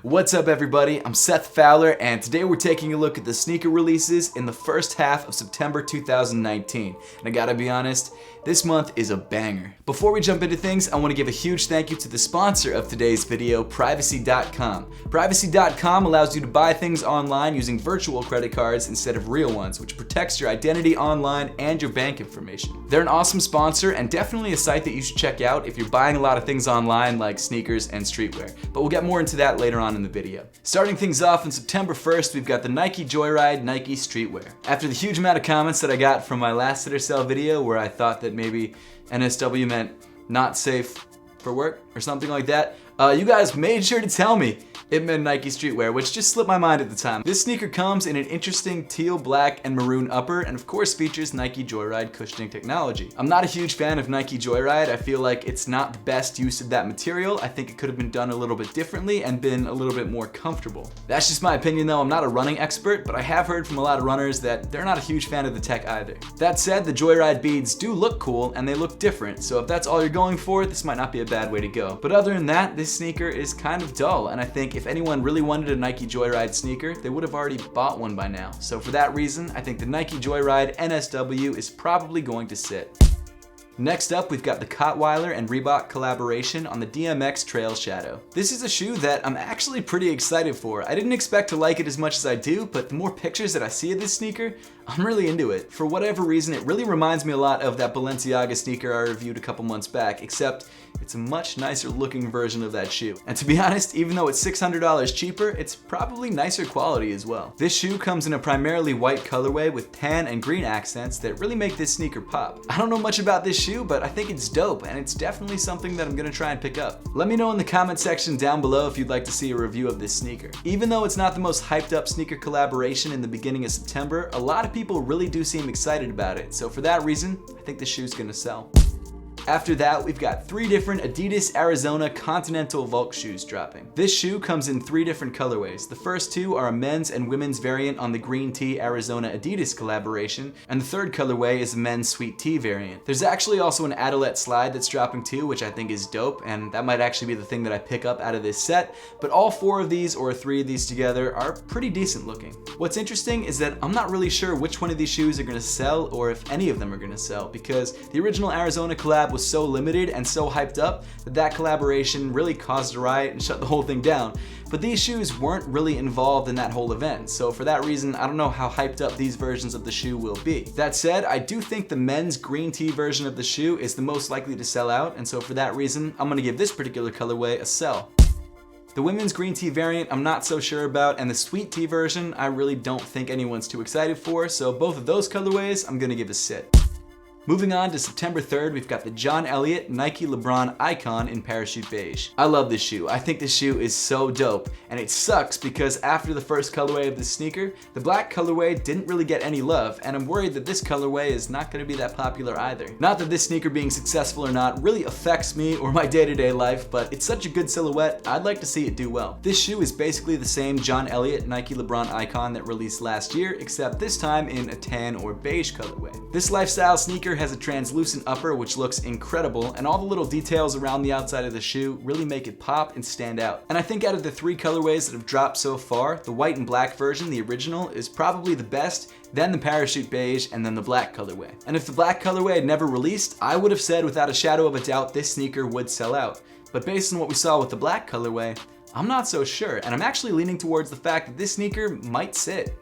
What's up everybody, I'm Seth Fowler and today we're taking a look at the sneaker releases in the first half of September 2019. And I gotta be honest, this month is a banger. Before we jump into things, I want to give a huge thank you to the sponsor of today's video, Privacy.com. Privacy.com allows you to buy things online using virtual credit cards instead of real ones, which protects your identity online and your bank information. They're an awesome sponsor and definitely a site that you should check out if you're buying a lot of things online like sneakers and streetwear. But we'll get more into that later on in the video. Starting things off on September 1st, we've got the Nike Joyride Nike Streetwear. After the huge amount of comments that I got from my last sit or sell video where I thought that maybe NSW meant not safe for work or something like that, you guys made sure to tell me it meant Nike Streetwear, which just slipped my mind at the time. This sneaker comes in an interesting teal, black, and maroon upper, and of course features Nike Joyride cushioning technology. I'm not a huge fan of Nike Joyride. I feel like it's not the best use of that material. I think it could have been done a little bit differently and been a little bit more comfortable. That's just my opinion though. I'm not a running expert, but I have heard from a lot of runners that they're not a huge fan of the tech either. That said, the Joyride beads do look cool and they look different, so if that's all you're going for, this might not be a bad way to go. But other than that, this sneaker is kind of dull, and I think if anyone really wanted a Nike Joyride sneaker, they would have already bought one by now. So for that reason, I think the Nike Joyride NSW is probably going to sit. Next up, we've got the Cot Weiler and Reebok collaboration on the DMX Trail Shadow. This is a shoe that I'm actually pretty excited for. I didn't expect to like it as much as I do, but the more pictures that I see of this sneaker, I'm really into it. For whatever reason, it really reminds me a lot of that Balenciaga sneaker I reviewed a couple months back, except it's a much nicer looking version of that shoe. And to be honest, even though it's $600 cheaper, it's probably nicer quality as well. This shoe comes in a primarily white colorway with tan and green accents that really make this sneaker pop. I don't know much about this shoe, but I think it's dope and it's definitely something that I'm gonna try and pick up. Let me know in the comment section down below if you'd like to see a review of this sneaker. Even though it's not the most hyped up sneaker collaboration in the beginning of September, a lot of people really do seem excited about it. So for that reason, I think the shoe's gonna sell. After that, we've got 3 different Adidas Arizona Continental Volk shoes dropping. This shoe comes in 3 different colorways. The first 2 are a men's and women's variant on the green tea Arizona Adidas collaboration, and the third colorway is a men's sweet tea variant. There's actually also an Adilet slide that's dropping too, which I think is dope, and that might actually be the thing that I pick up out of this set, but all 4 of these or 3 of these together are pretty decent looking. What's interesting is that I'm not really sure which one of these shoes are gonna sell or if any of them are gonna sell, because the original Arizona collab was so limited and so hyped up that collaboration really caused a riot and shut the whole thing down. But these shoes weren't really involved in that whole event, so for that reason, I don't know how hyped up these versions of the shoe will be. That said, I do think the men's green tea version of the shoe is the most likely to sell out, and so for that reason, I'm gonna give this particular colorway a sell. The women's green tea variant I'm not so sure about, and the sweet tea version I really don't think anyone's too excited for, so both of those colorways I'm gonna give a sit. Moving on to September 3rd, we've got the John Eliot Nike LeBron Icon in Parachute Beige. I love this shoe. I think this shoe is so dope, and it sucks because after the first colorway of this sneaker, the black colorway didn't really get any love, and I'm worried that this colorway is not going to be that popular either. Not that this sneaker being successful or not really affects me or my day-to-day life, but it's such a good silhouette, I'd like to see it do well. This shoe is basically the same John Eliot Nike LeBron Icon that released last year, except this time in a tan or beige colorway. This lifestyle sneaker has a translucent upper which looks incredible, and all the little details around the outside of the shoe really make it pop and stand out. And I think out of the 3 colorways that have dropped so far, the white and black version, the original, is probably the best, then the Parachute Beige, and then the black colorway. And if the black colorway had never released, I would have said without a shadow of a doubt this sneaker would sell out. But based on what we saw with the black colorway, I'm not so sure, and I'm actually leaning towards the fact that this sneaker might sit.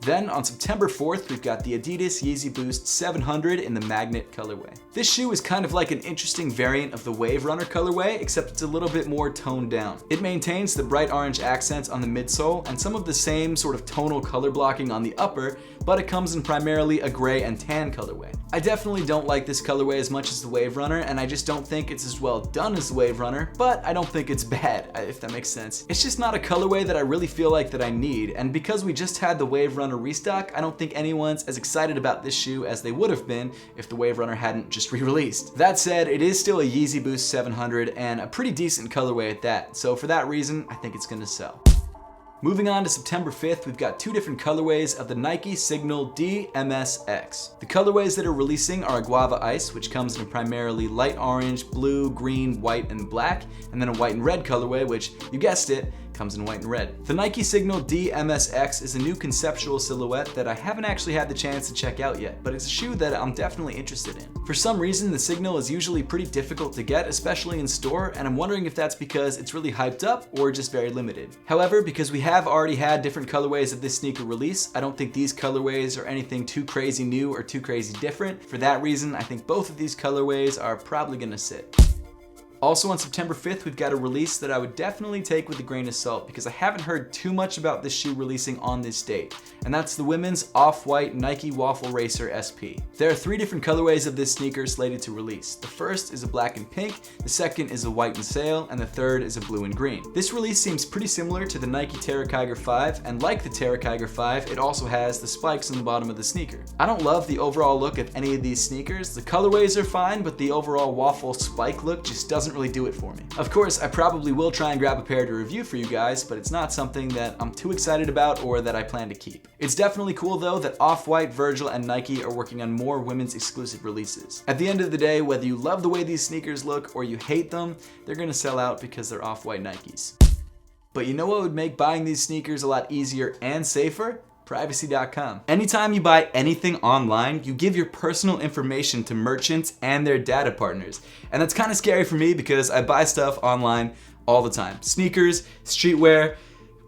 Then on September 4th, we've got the Adidas Yeezy Boost 700 in the Magnet colorway. This shoe is kind of like an interesting variant of the Wave Runner colorway, except it's a little bit more toned down. It maintains the bright orange accents on the midsole and some of the same sort of tonal color blocking on the upper, but it comes in primarily a gray and tan colorway. I definitely don't like this colorway as much as the Wave Runner, and I just don't think it's as well done as the Wave Runner, but I don't think it's bad, if that makes sense. It's just not a colorway that I really feel like that I need, and because we just had the Wave Runner restock, I don't think anyone's as excited about this shoe as they would have been if the Wave Runner hadn't just re-released. That said, it is still a Yeezy Boost 700 and a pretty decent colorway at that, so for that reason, I think it's gonna sell. Moving on to September 5th, we've got 2 different colorways of the Nike Signal DMSX. The colorways that are releasing are a Guava Ice, which comes in a primarily light orange, blue, green, white, and black, and then a white and red colorway, which, you guessed it, comes in white and red. The Nike Signal DMSX is a new conceptual silhouette that I haven't actually had the chance to check out yet, but it's a shoe that I'm definitely interested in. For some reason, the Signal is usually pretty difficult to get, especially in store, and I'm wondering if that's because it's really hyped up or just very limited. However, because we have already had different colorways of this sneaker release, I don't think these colorways are anything too crazy new or too crazy different. For that reason, I think both of these colorways are probably gonna sit. Also on September 5th, we've got a release that I would definitely take with a grain of salt because I haven't heard too much about this shoe releasing on this date, and that's the women's off-white Nike Waffle Racer SP. There are 3 different colorways of this sneaker slated to release. The first is a black and pink, the second is a white and sail, and the third is a blue and green. This release seems pretty similar to the Nike Terrakiger 5, and like the Terrakiger 5, it also has the spikes on the bottom of the sneaker. I don't love the overall look of any of these sneakers. The colorways are fine, but the overall waffle spike look just doesn't really do it for me. Of course, I probably will try and grab a pair to review for you guys, but it's not something that I'm too excited about or that I plan to keep. It's definitely cool though that Off-White, Virgil, and Nike are working on more women's exclusive releases. At the end of the day, whether you love the way these sneakers look or you hate them, they're gonna sell out because they're Off-White Nikes. But you know what would make buying these sneakers a lot easier and safer? Privacy.com. Anytime you buy anything online, you give your personal information to merchants and their data partners. And that's kind of scary for me because I buy stuff online all the time. Sneakers, streetwear,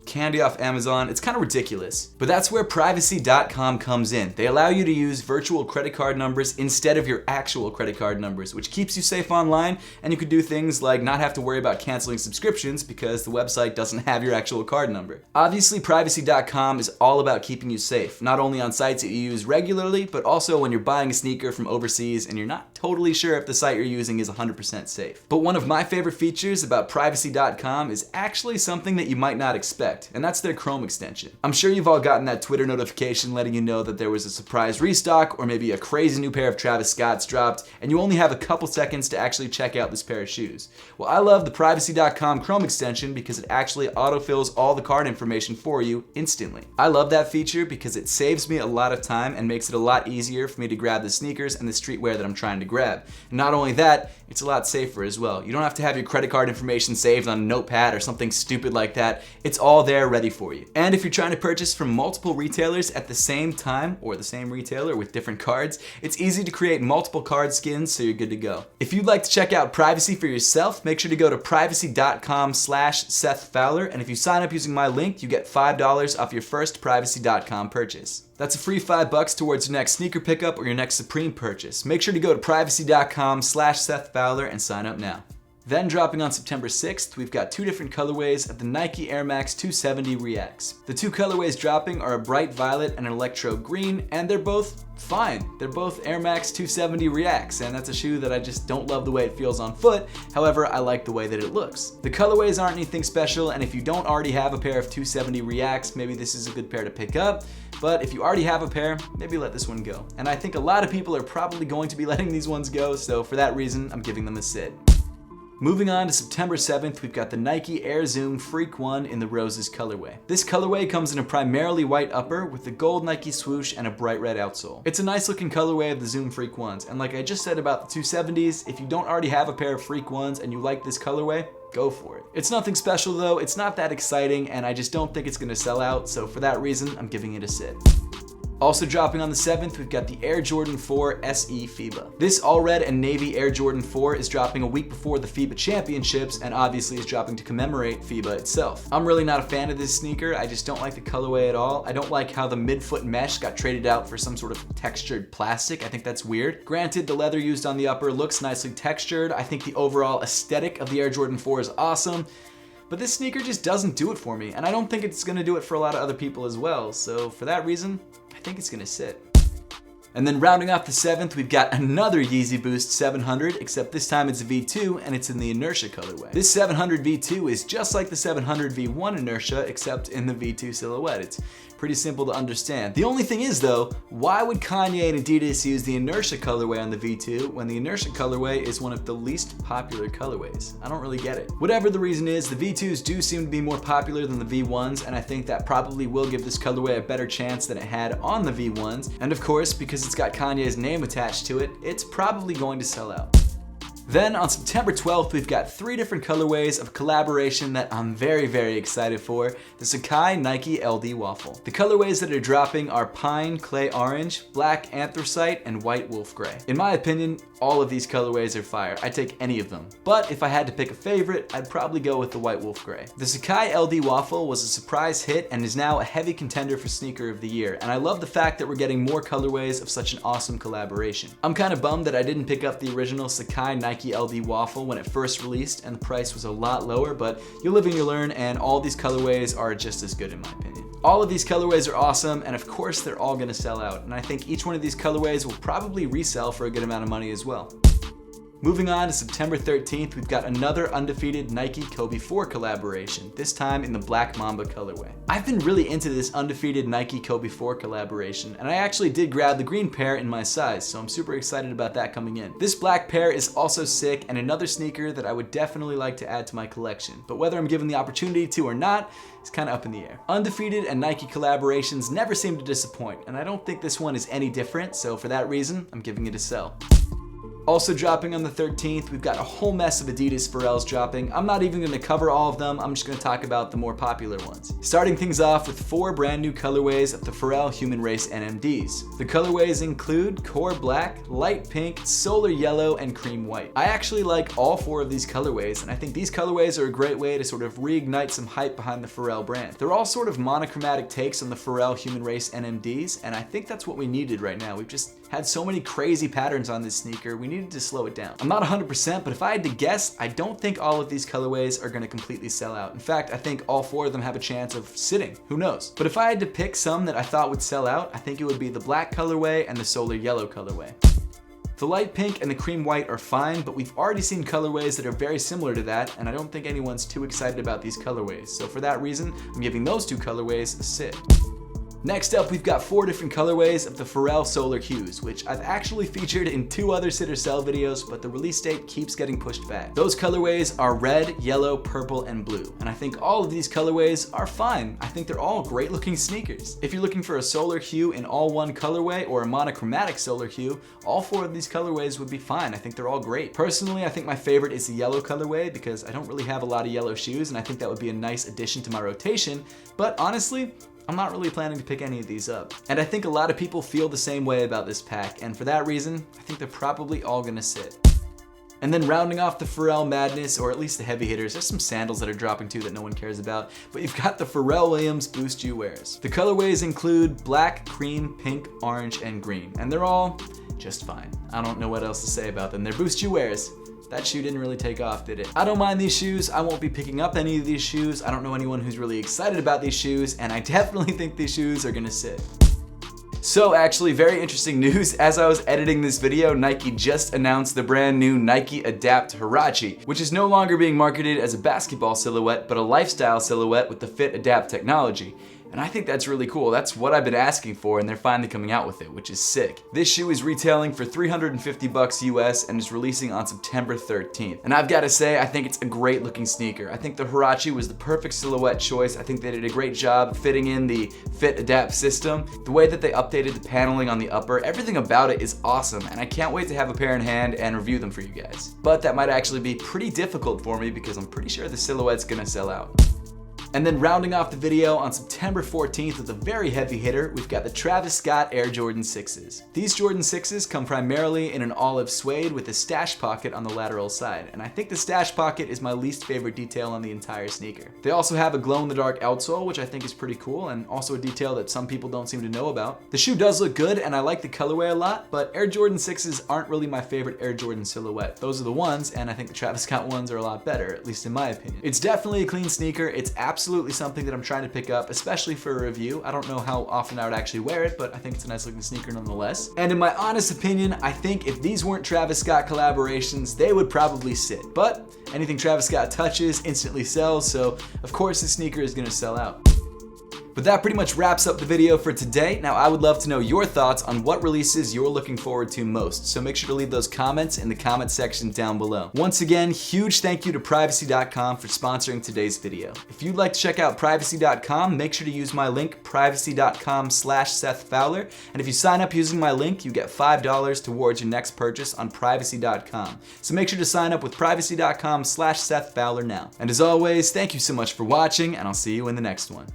candy off Amazon, it's kind of ridiculous. But that's where Privacy.com comes in. They allow you to use virtual credit card numbers instead of your actual credit card numbers, which keeps you safe online, and you could do things like not have to worry about canceling subscriptions because the website doesn't have your actual card number. Obviously, Privacy.com is all about keeping you safe, not only on sites that you use regularly, but also when you're buying a sneaker from overseas and you're not totally sure if the site you're using is 100% safe. But one of my favorite features about Privacy.com is actually something that you might not expect, and that's their Chrome extension. I'm sure you've all gotten that Twitter notification letting you know that there was a surprise restock or maybe a crazy new pair of Travis Scott's dropped, and you only have a couple seconds to actually check out this pair of shoes. Well, I love the Privacy.com Chrome extension because it actually autofills all the card information for you instantly. I love that feature because it saves me a lot of time and makes it a lot easier for me to grab the sneakers and the streetwear that I'm trying to grab. And not only that, it's a lot safer as well. You don't have to have your credit card information saved on a notepad or something stupid like that. It's all there ready for you. And if you're trying to purchase from multiple retailers at the same time, or the same retailer with different cards, it's easy to create multiple card skins so you're good to go. If you'd like to check out Privacy for yourself, make sure to go to privacy.com/Seth Fowler, and if you sign up using my link, you get $5 off your first Privacy.com purchase. That's a free $5 towards your next sneaker pickup or your next Supreme purchase. Make sure to go to privacy.com/Seth Fowler and sign up now. Then dropping on September 6th, we've got 2 different colorways of the Nike Air Max 270 Reacts. The 2 colorways dropping are a bright violet and an electro green, and they're both fine. They're both Air Max 270 Reacts, and that's a shoe that I just don't love the way it feels on foot. However, I like the way that it looks. The colorways aren't anything special, and if you don't already have a pair of 270 Reacts, maybe this is a good pair to pick up. But if you already have a pair, maybe let this one go. And I think a lot of people are probably going to be letting these ones go, so for that reason, I'm giving them a sit. Moving on to September 7th, we've got the Nike Air Zoom Freak 1 in the Roses colorway. This colorway comes in a primarily white upper with the gold Nike swoosh and a bright red outsole. It's a nice looking colorway of the Zoom Freak 1s, and like I just said about the 270s, if you don't already have a pair of Freak 1s and you like this colorway, go for it. It's nothing special though, it's not that exciting, and I just don't think it's gonna sell out, so for that reason, I'm giving it a sit. Also dropping on the 7th, we've got the Air Jordan 4 Se FIBA. This all red and navy Air Jordan 4 is dropping a week before the FIBA championships and obviously is dropping to commemorate FIBA itself. I'm really not a fan of this sneaker. I just don't like the colorway at all. I don't like how the midfoot mesh got traded out for some sort of textured plastic. I think that's weird. Granted, the leather used on the upper looks nicely textured. I think the overall aesthetic of the Air Jordan 4 is awesome. But this sneaker just doesn't do it for me, and I don't think it's gonna do it for a lot of other people as well. So for that reason, I think it's gonna sit. And then rounding off the 7th, we've got another Yeezy Boost 700, except this time it's a V2 and it's in the Inertia colorway. This 700 V2 is just like the 700 V1 Inertia, except in the V2 silhouette. It's pretty simple to understand. The only thing is though, why would Kanye and Adidas use the Inertia colorway on the V2 when the Inertia colorway is one of the least popular colorways? I don't really get it. Whatever the reason is, the V2s do seem to be more popular than the V1s, and I think that probably will give this colorway a better chance than it had on the V1s. And of course, because it's got Kanye's name attached to it, it's probably going to sell out. Then on September 12th, we've got 3 different colorways of collaboration that I'm very excited for. The Sakai Nike LD Waffle. The colorways that are dropping are Pine Clay Orange, Black Anthracite, and White Wolf Gray. In my opinion, all of these colorways are fire. I'd take any of them. But if I had to pick a favorite, I'd probably go with the White Wolf Gray. The Sakai LD Waffle was a surprise hit and is now a heavy contender for Sneaker of the Year, and I love the fact that we're getting more colorways of such an awesome collaboration. I'm kind of bummed that I didn't pick up the original Sakai Nike LD Waffle when it first released and the price was a lot lower, but you live and you learn, and all these colorways are just as good in my opinion. All of these colorways are awesome, and of course they're all gonna sell out, and I think each one of these colorways will probably resell for a good amount of money as well. Moving on to September 13th, we've got another undefeated Nike Kobe 4 collaboration, this time in the Black Mamba colorway. I've been really into this undefeated Nike Kobe 4 collaboration, and I actually did grab the green pair in my size, so I'm super excited about that coming in. This black pair is also sick and another sneaker that I would definitely like to add to my collection, but whether I'm given the opportunity to or not is kind of up in the air. Undefeated and Nike collaborations never seem to disappoint, and I don't think this one is any different, so for that reason, I'm giving it a sell. Also dropping on the 13th, we've got a whole mess of Adidas Pharrells dropping. I'm not even going to cover all of them, I'm just going to talk about the more popular ones. Starting things off with 4 brand new colorways of the Pharrell Human Race NMDs. The colorways include Core Black, Light Pink, Solar Yellow, and Cream White. I actually like all 4 of these colorways, and I think these colorways are a great way to sort of reignite some hype behind the Pharrell brand. They're all sort of monochromatic takes on the Pharrell Human Race NMDs, and I think that's what we needed right now. We've just had so many crazy patterns on this sneaker, we needed to slow it down. I'm not 100%, but if I had to guess, I don't think all of these colorways are gonna completely sell out. In fact, I think all 4 of them have a chance of sitting, who knows? But if I had to pick some that I thought would sell out, I think it would be the black colorway and the solar yellow colorway. The light pink and the cream white are fine, but we've already seen colorways that are very similar to that, and I don't think anyone's too excited about these colorways. So for that reason, I'm giving those 2 colorways a sit. Next up, we've got 4 different colorways of the Pharrell Solar Hues, which I've actually featured in 2 other sit or sell videos, but the release date keeps getting pushed back. Those colorways are red, yellow, purple, and blue, and I think all of these colorways are fine. I think they're all great looking sneakers. If you're looking for a solar hue in all one colorway or a monochromatic solar hue, all 4 of these colorways would be fine. I think they're all great. Personally, I think my favorite is the yellow colorway because I don't really have a lot of yellow shoes, and I think that would be a nice addition to my rotation, but honestly, I'm not really planning to pick any of these up. And I think a lot of people feel the same way about this pack, and for that reason, I think they're probably all gonna sit. And then rounding off the Pharrell madness, or at least the heavy hitters, there's some sandals that are dropping too that no one cares about, but you've got the Pharrell Williams Boost You wears. The colorways include black, cream, pink, orange, and green, and they're all just fine. I don't know what else to say about them. They're Boost You wears. That shoe didn't really take off, did it? I don't mind these shoes. I won't be picking up any of these shoes. I don't know anyone who's really excited about these shoes, and I definitely think these shoes are gonna sit. So actually, very interesting news. As I was editing this video, Nike just announced the brand new Nike Adapt Hurrah, which is no longer being marketed as a basketball silhouette, but a lifestyle silhouette with the Fit Adapt technology. And I think that's really cool. That's what I've been asking for, and they're finally coming out with it, which is sick. This shoe is retailing for $350 US and is releasing on September 13th. And I've got to say, I think it's a great looking sneaker. I think the Hurrah was the perfect silhouette choice. I think they did a great job fitting in the Fit Adapt system. The way that they updated the paneling on the upper, everything about it is awesome, and I can't wait to have a pair in hand and review them for you guys. But that might actually be pretty difficult for me because I'm pretty sure the silhouette's gonna sell out. And then rounding off the video on September 14th with a very heavy hitter, we've got the Travis Scott Air Jordan 6s. These Jordan 6s come primarily in an olive suede with a stash pocket on the lateral side, and I think the stash pocket is my least favorite detail on the entire sneaker. They also have a glow-in-the-dark outsole, which I think is pretty cool, and also a detail that some people don't seem to know about. The shoe does look good, and I like the colorway a lot, but Air Jordan 6s aren't really my favorite Air Jordan silhouette. Those are the ones, and I think the Travis Scott ones are a lot better, at least in my opinion. It's definitely a clean sneaker. It's absolutely something that I'm trying to pick up, especially for a review. I don't know how often I would actually wear it, but I think it's a nice looking sneaker nonetheless. And in my honest opinion, I think if these weren't Travis Scott collaborations, they would probably sit. But anything Travis Scott touches instantly sells, so of course this sneaker is gonna sell out. But that pretty much wraps up the video for today. Now I would love to know your thoughts on what releases you're looking forward to most, so make sure to leave those comments in the comment section down below. Once again, huge thank you to privacy.com for sponsoring today's video. If you'd like to check out privacy.com, make sure to use my link privacy.com/Seth Fowler, and if you sign up using my link, you get $5 towards your next purchase on privacy.com. So make sure to sign up with privacy.com/Seth Fowler now. And as always, thank you so much for watching, and I'll see you in the next one.